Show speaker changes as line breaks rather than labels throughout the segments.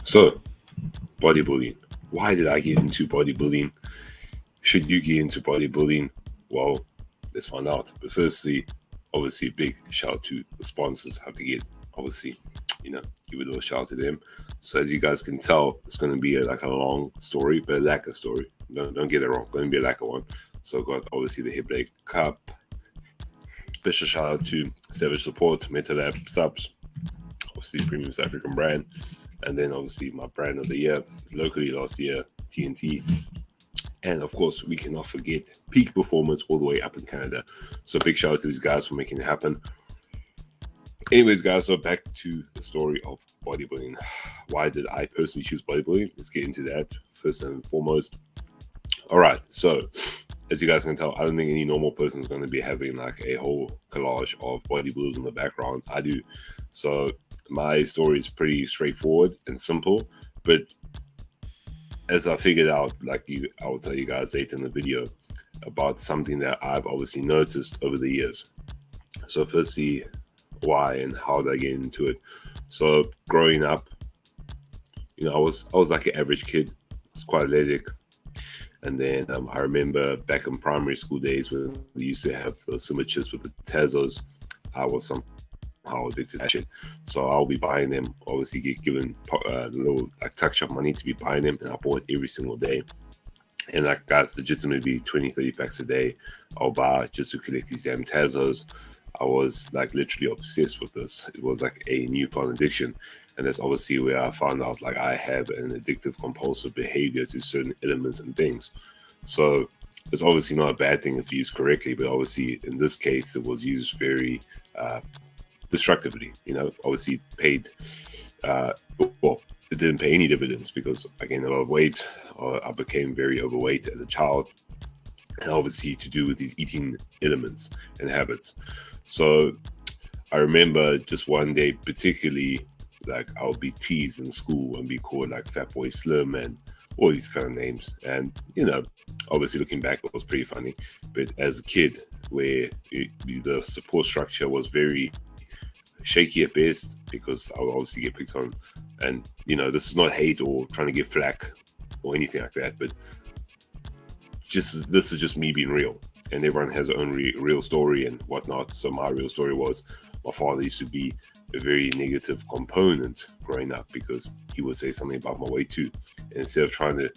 So, bodybuilding. Why did I get into bodybuilding? Should you get into bodybuilding? Well, let's find out. But firstly, obviously, big shout out to the sponsors. Have to get, obviously, give a little shout out to them. So as you guys can tell, it's going to be like a long story, but a lacquer story. Don't get it wrong. Going to be a lacquer one. So got obviously the Hip Blade Cup. Special shout out to Savage Support, MetaLab Subs, obviously premium South African brand, and then obviously my brand of the year locally last year, TNT. And of course, we cannot forget Peak Performance all the way up in Canada. So big shout out to these guys for making it happen. Anyways, guys, so back to the story of bodybuilding. Why did I personally choose bodybuilding? Let's get into that first and foremost. All right, so as you guys can tell, I don't think any normal person is going to be having like a whole collage of bodybuilders in the background. I do. So my story is pretty straightforward and simple, but as I figured out, I will tell you guys later in the video about something that I've obviously noticed over the years. So firstly, why and how did I get into it? So growing up, I was like an average kid. I was quite athletic. And then I remember back in primary school days when we used to have those summer chips with the Tazos, I was somehow addicted to that shit. So I'll be buying them, obviously get given little like tuck shop money to be buying them, and I bought every single day. And like guys, legitimately 20, 30 packs a day I'll buy just to collect these damn Tazos. I was like literally obsessed with this. It was like a newfound addiction. And that's obviously where I found out like I have an addictive compulsive behavior to certain elements and things. So it's obviously not a bad thing if used correctly, but obviously in this case it was used very destructively. Obviously paid well, it didn't pay any dividends because I gained a lot of weight. I became very overweight as a child, and obviously to do with these eating elements and habits. So I remember just one day particularly, like I'll be teased in school and be called like Fat Boy Slim and all these kind of names. And, obviously looking back, it was pretty funny. But as a kid, where the support structure was very shaky at best because I would obviously get picked on. And, this is not hate or trying to get flack or anything like that, but this is just me being real. And everyone has their own real story and whatnot. So my real story was my father used to be a very negative component growing up because he would say something about my weight too. And instead of trying to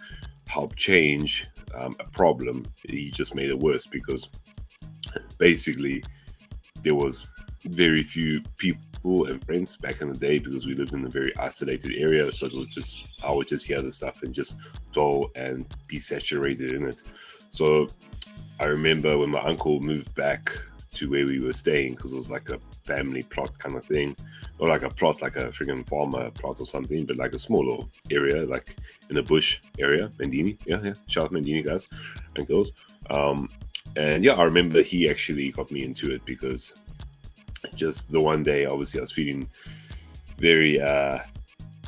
help change a problem, he just made it worse because basically there was very few people and friends back in the day because we lived in a very isolated area. So I would just hear the stuff and just dwell and be saturated in it. So I remember when my uncle moved back to where we were staying, because it was like a family plot kind of thing, or like a plot, like a freaking farmer plot or something, but like a small little area, like in a bush area, Mandini. Yeah. Shout out Mandini, guys and girls. And yeah, I remember he actually got me into it because just the one day, obviously, I was feeling very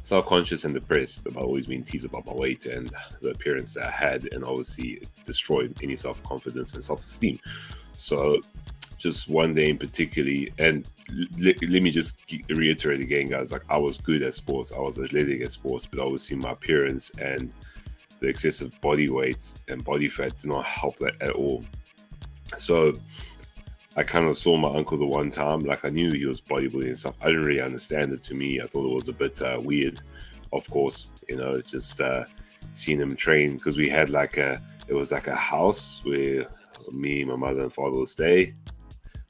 self-conscious and depressed about always being teased about my weight and the appearance that I had, and obviously it destroyed any self-confidence and self-esteem. So just one day in particularly, and let me just reiterate again, guys, like I was good at sports, I was athletic at sports, but obviously my appearance and the excessive body weight and body fat did not help that at all. So I kind of saw my uncle the one time, like I knew he was bodybuilding and stuff. I didn't really understand it. To me, I thought it was a bit weird, of course, just seeing him train, because we had it was like a house where me, my mother and father would stay.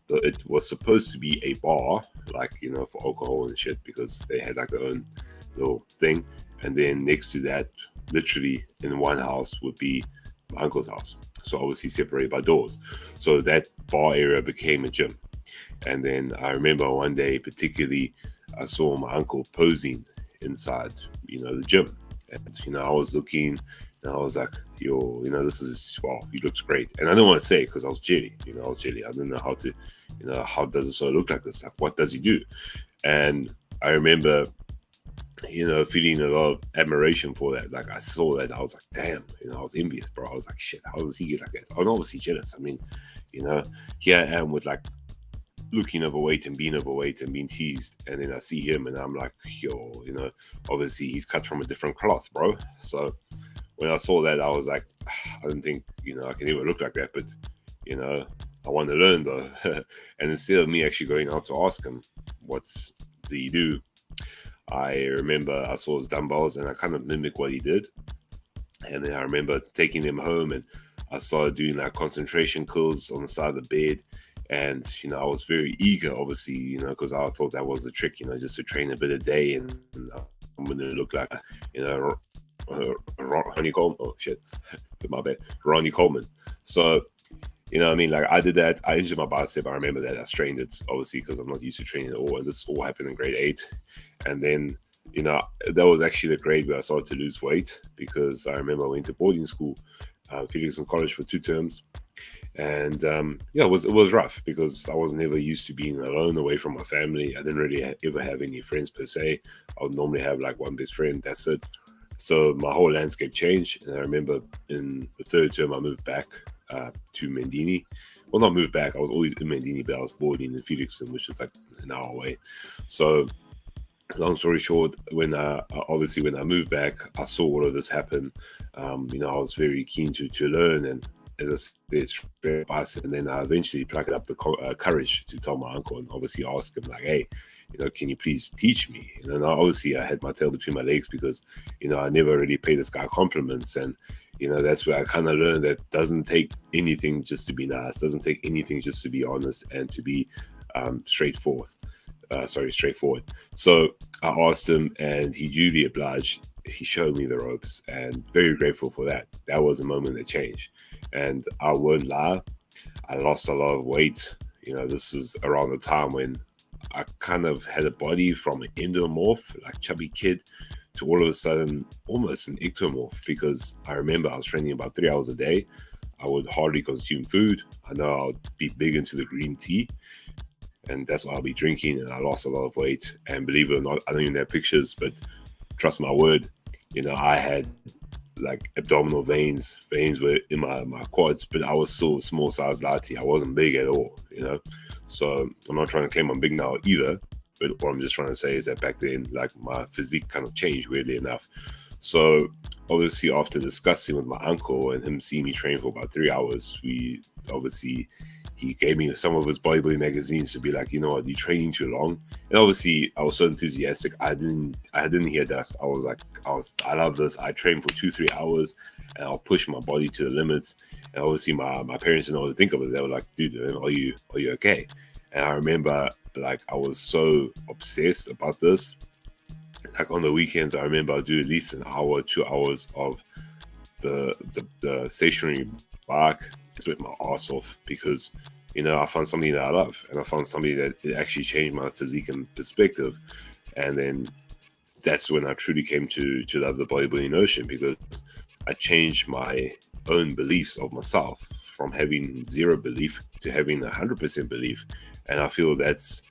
It was supposed to be a bar, like, for alcohol and shit, because they had like their own little thing. And then next to that, literally in one house would be my uncle's house. So obviously separated by doors. So that bar area became a gym. And then I remember one day particularly, I saw my uncle posing inside, the gym. And, I was looking and I was like, yo, wow, he looks great. And I didn't want to say it because I was jelly, I was jelly. I didn't know how to, how does it sort of look like this? Like, what does he do? And I remember, feeling a lot of admiration for that. Like I saw that, I was like, damn, I was envious, bro. I was like, shit, how does he get like that? I'm obviously jealous. I mean, here I am with like looking overweight and being teased, and then I see him and I'm like, yo, obviously he's cut from a different cloth, bro. So when I saw that, I was like, I didn't think I can ever look like that, but I want to learn though. And instead of me actually going out to ask him what did he do, I remember I saw his dumbbells and I kind of mimicked what he did. And then I remember taking him home and I started doing like concentration curls on the side of the bed. And, I was very eager, obviously, because I thought that was the trick, just to train a bit a day and I'm going to look like, Ronnie Coleman. Oh, shit. My bad. Ronnie Coleman. So, like I did that. I injured my bicep. I remember that. I strained it, obviously, because I'm not used to training at all. And this all happened in grade 8. And then, that was actually the grade where I started to lose weight, because I remember I went to boarding school, Felix in college for 2 terms. And it was rough because I was never used to being alone away from my family. I didn't really ever have any friends per se. I would normally have like one best friend. That's it. So my whole landscape changed. And I remember in the 3rd term, I moved back to Mendini. Well, not moved back. I was always in Mendini, but I was boarding in Felixton, which is like an hour away. So long story short, when I moved back, I saw all of this happen. I was very keen to learn, and as I said, bicep, and then I eventually plucked up the courage to tell my uncle and obviously ask him like, hey, can you please teach me? And obviously I had my tail between my legs because, I never really paid this guy compliments. And, that's where I kind of learned that it doesn't take anything just to be nice. It doesn't take anything just to be honest and to be straightforward. So I asked him and he duly obliged. He showed me the ropes and very grateful for that. That was a moment that changed. And I won't lie, I lost a lot of weight. This is around the time when I kind of had a body from an endomorph, like chubby kid, to all of a sudden almost an ectomorph, because I remember I was training about 3 hours a day. I would hardly consume food. I know I'd be big into the green tea, and that's what I'll be drinking, and I lost a lot of weight. And believe it or not, I don't even have pictures, but trust my word, I had like abdominal veins were in my quads, but I was still a small size latte. I wasn't big at all, so I'm not trying to claim I'm big now either, but what I'm just trying to say is that back then, like, my physique kind of changed, weirdly enough. So obviously after discussing with my uncle and him seeing me train for about 3 hours, he gave me some of his bodybuilding magazines to be like, what, you're training too long. And obviously I was so enthusiastic. I didn't hear dust. I was like, I love this. I train for 2-3 hours and I'll push my body to the limits. And obviously my parents didn't know what to think of it. They were like, dude, are you okay? And I remember, like, I was so obsessed about this. Like on the weekends, I remember I'd do at least an hour, 2 hours of the stationary bike, sweat my ass off, because I found something that I love, and I found something that it actually changed my physique and perspective. And then that's when I truly came to love the bodybuilding notion, because I changed my own beliefs of myself from having 0 belief to having 100% belief. And I feel that's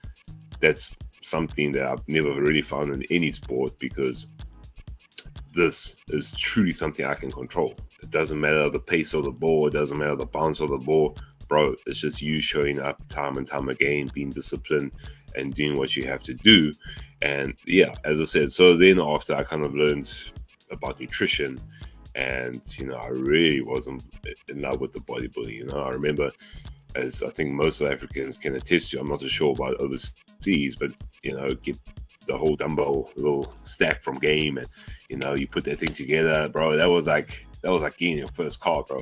something that I've never really found in any sport, because this is truly something I can control. It doesn't matter the pace of the ball, it doesn't matter the bounce of the ball, bro. It's just you showing up time and time again, being disciplined and doing what you have to do. And yeah, as I said, so then after I kind of learned about nutrition, and I really wasn't in love with the bodybuilding. I remember, as I think most South Africans can attest to, I'm not so sure about overseas, but get the whole dumbbell little stack from Game, and you put that thing together, bro. That was like getting your first car, bro.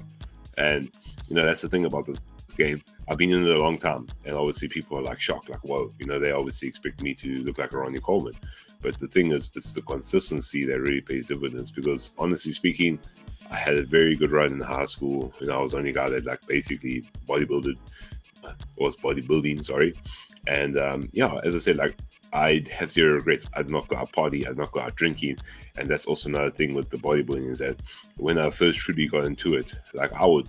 And that's the thing about this game. I've been in it a long time, and obviously people are like shocked, like, whoa, they obviously expect me to look like a Ronnie Coleman. But the thing is, it's the consistency that really pays dividends, because honestly speaking, I had a very good run in high school. I was the only guy that like basically bodybuilding, sorry. And as I said, like, I have 0 regrets. I'd not go out party, I'd not go out drinking. And that's also another thing with the bodybuilding, is that when I first truly got into it, like, I would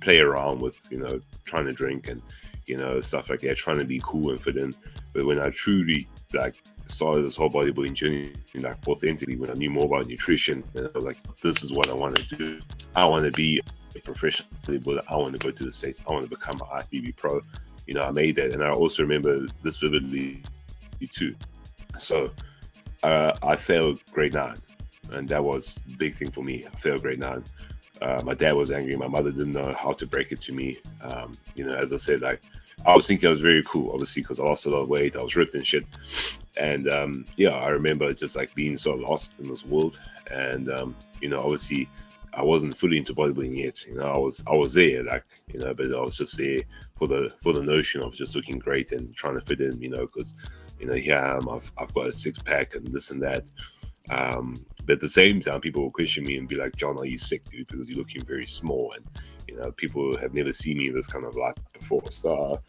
play around with, trying to drink and, stuff like that, trying to be cool and fit in. But when I truly like started this whole bodybuilding journey, like authentically, when I knew more about nutrition, and I was like, this is what I want to do. I want to be a professional bodybuilder. I want to go to the States. I want to become an IFBB pro. I made that. And I also remember this vividly too. So I failed grade 9, and that was a big thing for me. I failed grade 9. My dad was angry. My mother didn't know how to break it to me. As I said, like, I was thinking I was very cool, obviously, because I lost a lot of weight. I was ripped and shit. And I remember just like being so lost in this world. And obviously, I wasn't fully into bodybuilding yet. I was there, like, but I was just there for the notion of just looking great and trying to fit in, because here I am. I've got a 6-pack and this and that. But at the same time, people will question me and be like, John, are you sick, dude? Because you're looking very small, and people have never seen me in this kind of light before. So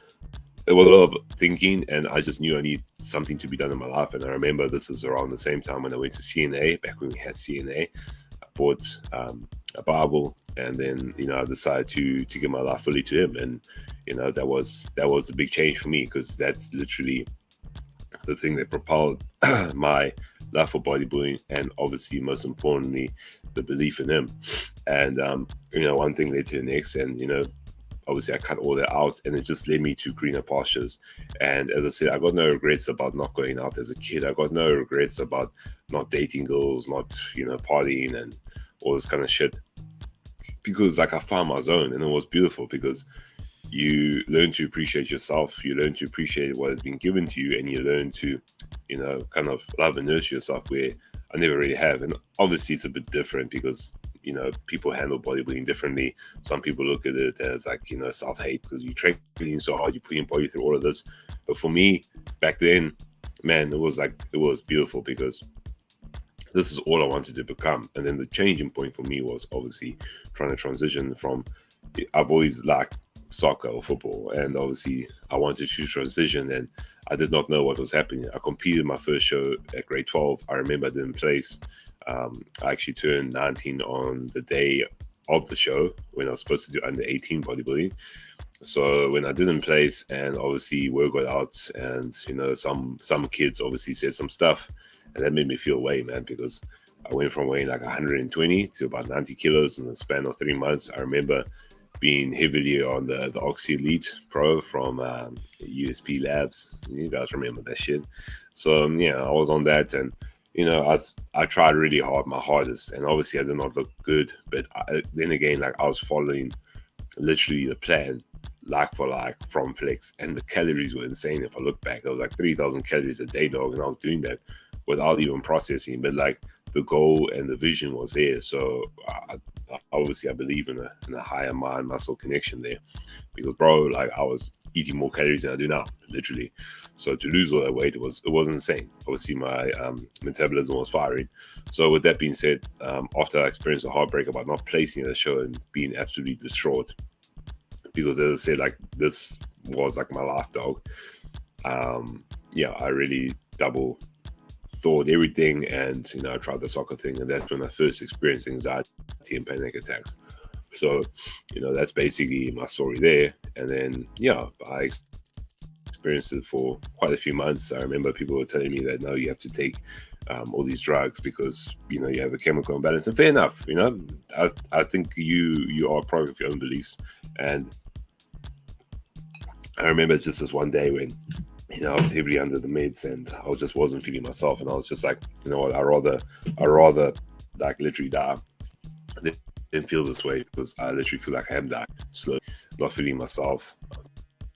there was a lot of thinking, and I just knew I need something to be done in my life. And I remember this is around the same time when I went to CNA, back when we had CNA. I bought a Bible, and then I decided to give my life fully to Him, and that was a big change for me, because that's literally the thing that propelled my love for bodybuilding, and obviously most importantly the belief in Him. And one thing led to the next, and obviously I cut all that out, and it just led me to greener pastures. And as I said, I got no regrets about not going out as a kid. I got no regrets about not dating girls, not partying and all this kind of shit, because like I found my zone, and it was beautiful, because you learn to appreciate yourself, you learn to appreciate what has been given to you, and you learn to kind of love and nurture yourself, where I never really have. And obviously it's a bit different, because people handle bodybuilding differently. Some people look at it as like self-hate, because you train so hard, you put your body through all of this. But for me back then, man, it was beautiful, because this is all I wanted to become. And then the changing point for me was obviously trying to transition from, I've always liked soccer or football, and obviously I wanted to transition, and I did not know what was happening. I competed my first show at grade 12. I remember I didn't place. I actually turned 19 on the day of the show, when I was supposed to do under 18 bodybuilding. So when I didn't place, and obviously word got out, and some kids obviously said some stuff, and that made me feel way, man, because I went from weighing like 120 to about 90 kilos in the span of 3 months. I remember being heavily on the Oxy Elite Pro from USP Labs. You guys remember that shit. So I was on that, and I tried really hard, my hardest, and obviously I did not look good. But then again, like, I was following literally the plan, like for like, from Flex, and the calories were insane. If I look back, it was like 3,000 calories a day, dog, and I was doing that without even processing. But like, the goal and the vision was there. So obviously I believe in a higher mind muscle connection there, because bro, like, I was eating more calories than I do now, literally. So to lose all that weight, it was insane. Obviously my metabolism was firing. So with that being said, after I experienced a heartbreak about not placing at the show and being absolutely distraught, because as I said, like, this was like my life, dog. I really double thought everything, and I tried the soccer thing, and that's when I first experienced anxiety and panic attacks. So that's basically my story there. And then I experienced it for quite a few months. I remember people were telling me that, no, you have to take all these drugs because you have a chemical imbalance, and fair enough. I think you are a product of your own beliefs. And I remember just this one day when I was heavily under the meds, and I just wasn't feeling myself, and I was just like, you know what, I rather like literally die than feel this way, because I literally feel like I am dying slowly, not feeling myself,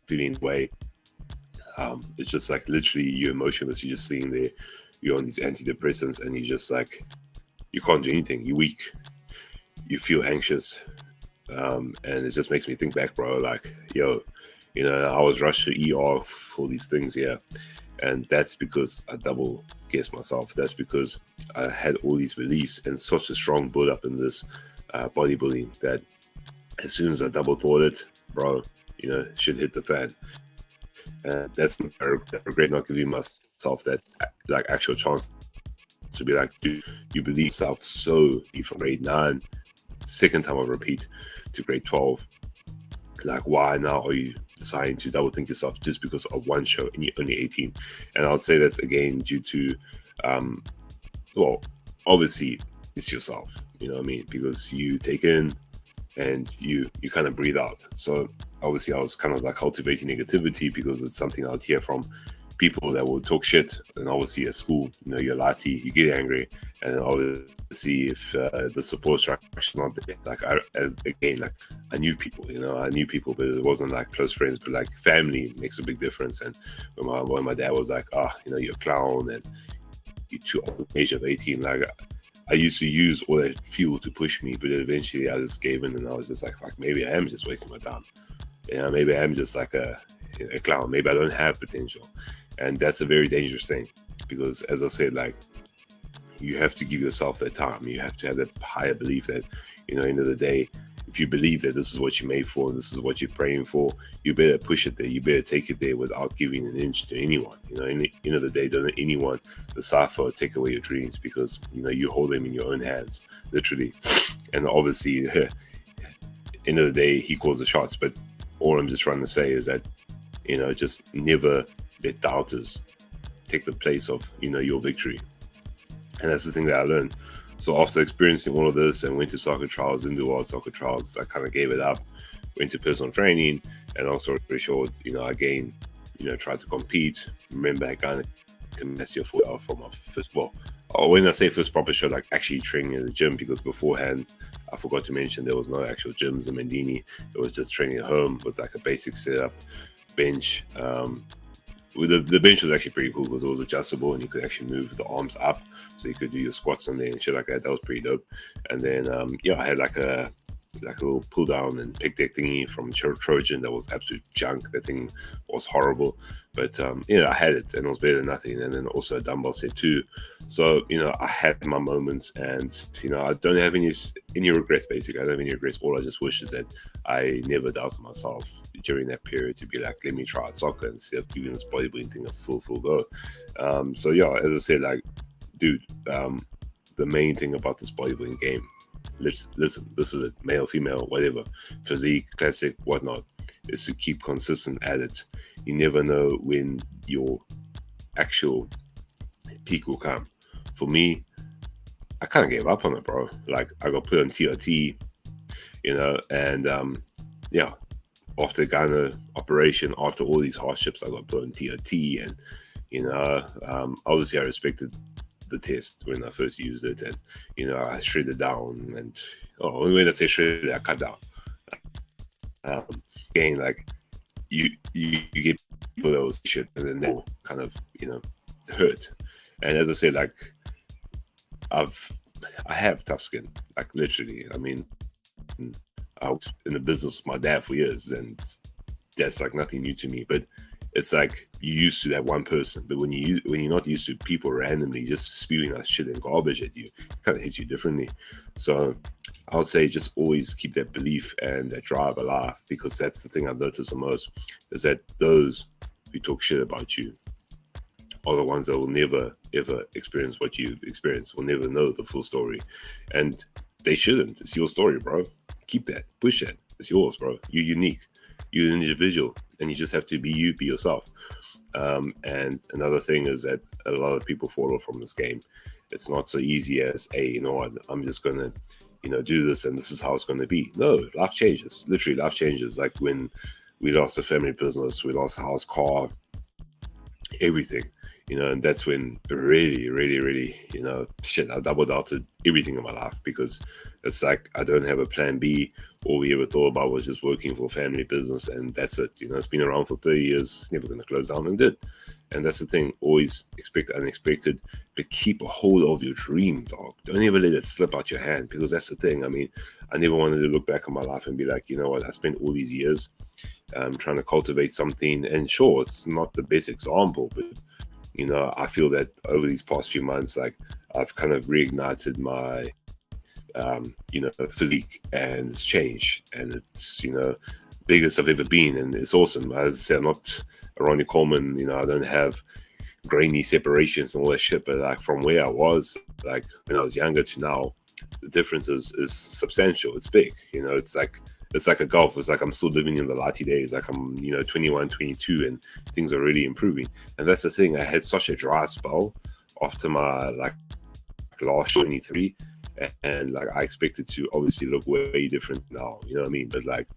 feeling way. It's just like literally you're emotionless, you're just sitting there, you're on these antidepressants, and you just like, you can't do anything, you're weak, you feel anxious, and it just makes me think back, bro, like, I was rushed to ER for these things here, and that's because I double guessed myself. That's because I had all these beliefs and such a strong build up in this bodybuilding, that as soon as I double thought it, bro, shit hit the fan. And that's I regret not giving myself that like actual chance to be like, dude, you believe yourself so from grade 9, second time I repeat, to grade 12. Like, why now are you deciding to double think yourself just because of one show and you're only 18? And I would say that's again due to well, obviously it's yourself, you know what I mean, because you take in and you kind of breathe out. So obviously I was kind of like cultivating negativity because it's something I'd hear from people that will talk shit. And obviously at school, you know, you're latte, you get angry, and obviously if the support structure is not there, like I knew people, you know, but it wasn't like close friends, but like family makes a big difference. And when my dad was like, you know, you're a clown and you're too old, age of 18, like I used to use all that fuel to push me, but eventually I just gave in, and I was just like, fuck, maybe I am just wasting my time. You know, maybe I am just like a clown. Maybe I don't have potential. And that's a very dangerous thing because, as I said, like, you have to give yourself that time. You have to have that higher belief that, you know, end of the day, if you believe that this is what you're made for and this is what you're praying for, you better push it there. You better take it there without giving an inch to anyone. You know, in the end of the day, don't let anyone decipher or take away your dreams because, you know, you hold them in your own hands, literally. And obviously, end of the day, he calls the shots. But all I'm just trying to say is that, you know, just never let doubters take the place of, you know, your victory. And that's the thing that I learned. So after experiencing all of this and went to soccer trials, into world soccer trials, I kind of gave it up, went to personal training, and long story short, you know, again, you know, tried to compete. Remember, I kind of commenced your foot out from my first, when I say first proper show, like actually training in the gym, because beforehand, I forgot to mention there was no actual gyms in Mendini. It was just training at home with like a basic setup, bench. The bench was actually pretty cool because it was adjustable and you could actually move the arms up, so you could do your squats on there and shit like that. That was pretty dope. And then I had like a little pull down and pick deck thingy from Trojan that was absolute junk. That thing was horrible, but I had it and it was better than nothing. And then also a dumbbell set too. So, you know, I had my moments, and, you know, I don't have any regrets. Basically, I don't have any regrets. All I just wish is that I never doubted myself during that period to be like, let me try soccer instead of giving this bodybuilding thing a full go. So yeah, as I said, like, dude, the main thing about this bodybuilding game, listen, this is a male, female, whatever, physique, classic, whatnot, is to keep consistent at it. You never know when your actual peak will come. For me, I kind of gave up on it, bro. Like, I got put on TRT, you know, and after Ghana operation, after all these hardships, I got put on TRT, and, you know, obviously I respected the test when I first used it, and, you know, I shredded down, and when I say shredded, I cut down. Again, like, you get people that was shit, and then they'll kind of, you know, hurt. And as I said, like, I have tough skin, like, literally. I mean, I was in the business with my dad for years, and that's like nothing new to me. But it's like you're used to that one person, but when you're not used to people randomly just spewing that shit and garbage at you, it kind of hits you differently. So I would say just always keep that belief and that drive alive, because that's the thing I've noticed the most, is that those who talk shit about you are the ones that will never ever experience what you've experienced, will never know the full story. And they shouldn't. It's your story, bro. Keep that, push that. It's yours, bro. You're unique, you're an individual, and you just have to be you, be yourself. And another thing is that a lot of people fall off from this game. It's not so easy as, hey, you know what, I'm just gonna, you know, do this and this is how it's gonna be. No, life changes. Literally, life changes. Like when we lost a family business, we lost a house, car, everything, you know, and that's when really, really, really, you know, I double doubted everything in my life, because it's like I don't have a plan B. All we ever thought about was just working for a family business, and that's it. You know, it's been around for 30 years, it's never going to close down, and did. And that's the thing, always expect unexpected, but keep a hold of your dream, dog. Don't ever let it slip out your hand, because that's the thing. I mean, I never wanted to look back on my life and be like, you know what, I spent all these years trying to cultivate something, and sure, it's not the best example, but, you know, I feel that over these past few months, like, I've kind of reignited my, you know, physique, and it's changed, and it's, you know, biggest I've ever been, and it's awesome. As I said, I'm not a Ronnie Coleman, you know, I don't have grainy separations and all that shit, but like from where I was, like when I was younger to now, the difference is substantial. It's big, you know. It's like a golf. It's like I'm still living in the Lati days. Like I'm, you know, 21, 22, and things are really improving. And that's the thing. I had such a dry spell after my like last 23, and like I expect it to obviously look way different now, you know what I mean? But like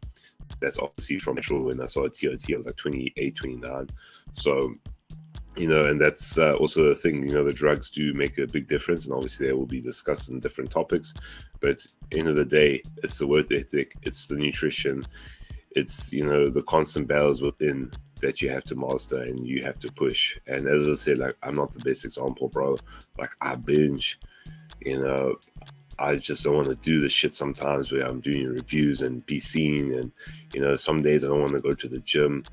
that's obviously from natural. When I saw a TOT, I was like 28, 29. So, you know, and that's also the thing, you know, the drugs do make a big difference, and obviously they will be discussed in different topics. But end of the day, it's the work ethic, it's the nutrition, it's, you know, the constant battles within that you have to master and you have to push. And as I said, like, I'm not the best example, bro. Like, I binge, you know, I just don't want to do the shit sometimes where I'm doing reviews and be seen. And, you know, some days I don't want to go to the gym.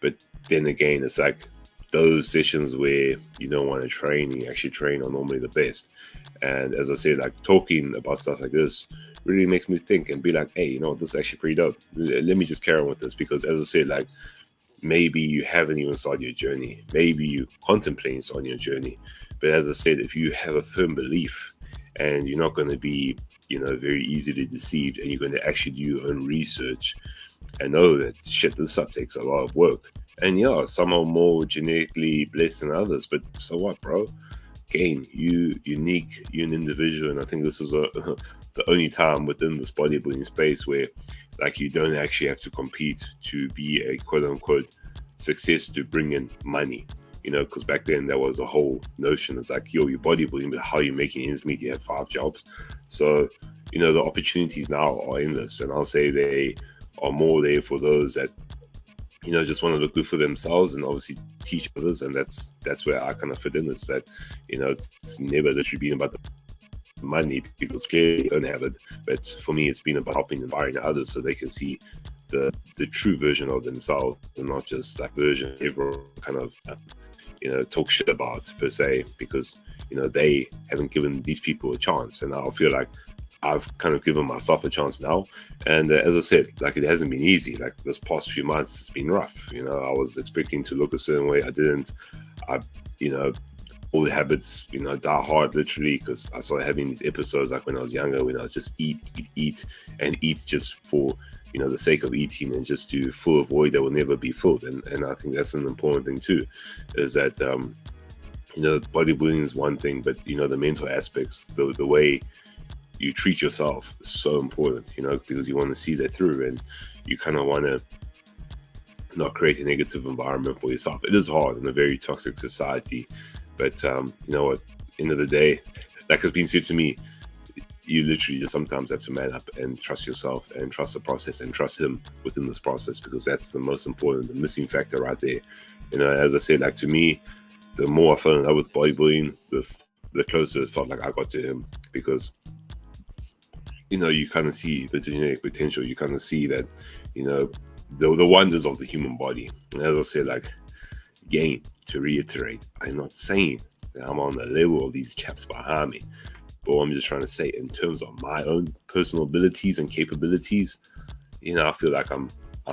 But then again, it's like those sessions where you don't want to train, you actually train are normally the best. And as I said, like talking about stuff like this really makes me think and be like, hey, you know, this is actually pretty dope. Let me just carry on with this, because as I said, like, maybe you haven't even started your journey. Maybe you contemplating on your journey. But as I said, if you have a firm belief and you're not going to be, you know, very easily deceived, and you're going to actually do your own research and know that shit, this stuff takes a lot of work. And yeah, some are more genetically blessed than others, but so what, bro? Again, you unique, you're an individual, and I think this is the only time within this bodybuilding space where, like, you don't actually have to compete to be a quote unquote success to bring in money. You know, because back then there was a whole notion. It's like, yo, you're bodybuilding, but how are you making ends meet? You have 5 jobs. So, you know, the opportunities now are endless, and I'll say they are more there for those that, you know, just want to look good for themselves and obviously teach others. And that's where I kind of fit in. Is that, you know, it's never literally been about the money, because clearly you don't have it. But for me, it's been about helping and inspiring others so they can see the true version of themselves, and not just that version everyone kind of you know, talk shit about per se, because, you know, they haven't given these people a chance. And I feel like I've kind of given myself a chance now. And as I said, like, it hasn't been easy. Like, this past few months, it's been rough. You know, I was expecting to look a certain way. I didn't. You know, all the habits, you know, die hard literally, because I started having these episodes like when I was younger, when I was just eat just for, you know, the sake of eating, and just to fill a void that will never be filled. And I think that's an important thing too, is that, you know, bodybuilding is one thing, but, you know, the mental aspects, the way you treat yourself is so important, you know, because you want to see that through, and you kind of want to not create a negative environment for yourself. It is hard in a very toxic society, but you know what, end of the day, like has been said to me, you literally just sometimes have to man up and trust yourself and trust the process and trust him within this process, because that's the most important, the missing factor right there. You know, as I said, like, to me, the more I fell in love with bodybuilding, the closer it felt like I got to him, because, you know, you kind of see the genetic potential. You kind of see that, you know, the wonders of the human body. And as I said, like, again, to reiterate, I'm not saying that I'm on the level of these chaps behind me, but what I'm just trying to say, in terms of my own personal abilities and capabilities, you know, I feel like I'm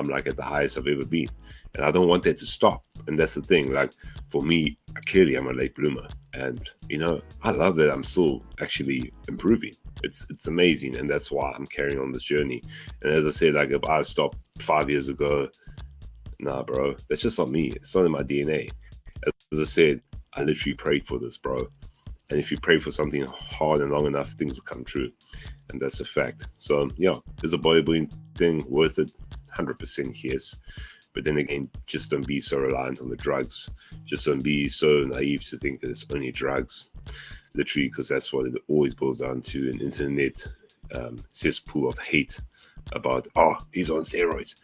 like at the highest I've ever been, and I don't want that to stop. And that's the thing. Like, for me, clearly I'm a late bloomer, and, you know, I love that I'm still actually improving. It's amazing, and that's why I'm carrying on this journey. And as I said, like, if I stopped 5 years ago, nah, bro, that's just not me. It's not in my DNA. As I said, I literally prayed for this, bro. And if you pray for something hard and long enough, things will come true. And that's a fact. So, yeah, is a bodybuilding thing worth it? 100% yes. But then again, just don't be so reliant on the drugs. Just don't be so naive to think that it's only drugs. Literally, because that's what it always boils down to, an internet cesspool of hate about, oh, he's on steroids.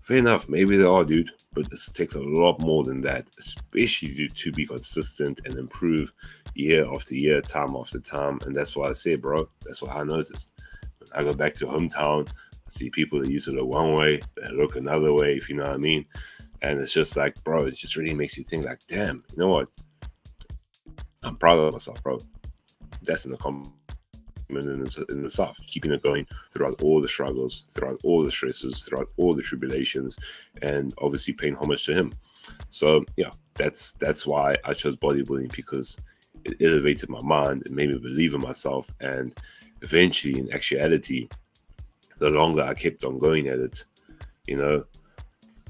Fair enough, maybe they are, dude, but it takes a lot more than that, especially to be consistent and improve year after year, time after time. And that's what I say, bro. That's what I noticed. When I go back to hometown, I see people that used to look one way, that look another way, if you know what I mean. And it's just like, bro, it just really makes you think, like, damn, you know what? I'm proud of myself, bro. That's an accomplishment in itself, keeping it going throughout all the struggles, throughout all the stresses, throughout all the tribulations, and obviously paying homage to him. So yeah, that's why I chose bodybuilding, because it elevated my mind, it made me believe in myself, and eventually, in actuality, the longer I kept on going at it, you know,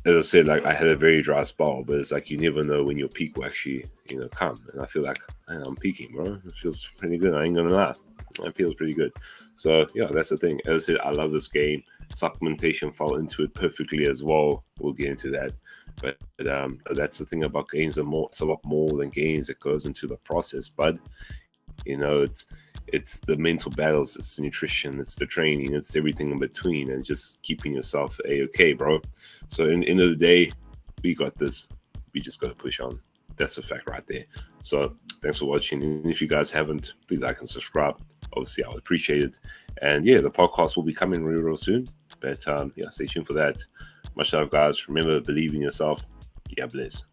as I said, like I had a very dry spell, but it's like you never know when your peak will actually, come. And I feel like I'm peaking, bro. It feels pretty good. I ain't gonna lie. It feels pretty good. So yeah, that's the thing. As I said, I love this game. Supplementation fell into it perfectly as well. We'll get into that. But that's the thing about Gainz. It's a lot more than Gainz. It goes into the process, but it's the mental battles, it's the nutrition, it's the training, it's everything in between, and just keeping yourself a-okay, bro. So in the end of the day, we got this. We just got to push on. That's a fact right there. So thanks for watching. And if you guys haven't, please like and subscribe. Obviously, I would appreciate it. And yeah, the podcast will be coming real soon. But yeah, stay tuned for that. Much love, guys. Remember, believe in yourself. Yeah, bless.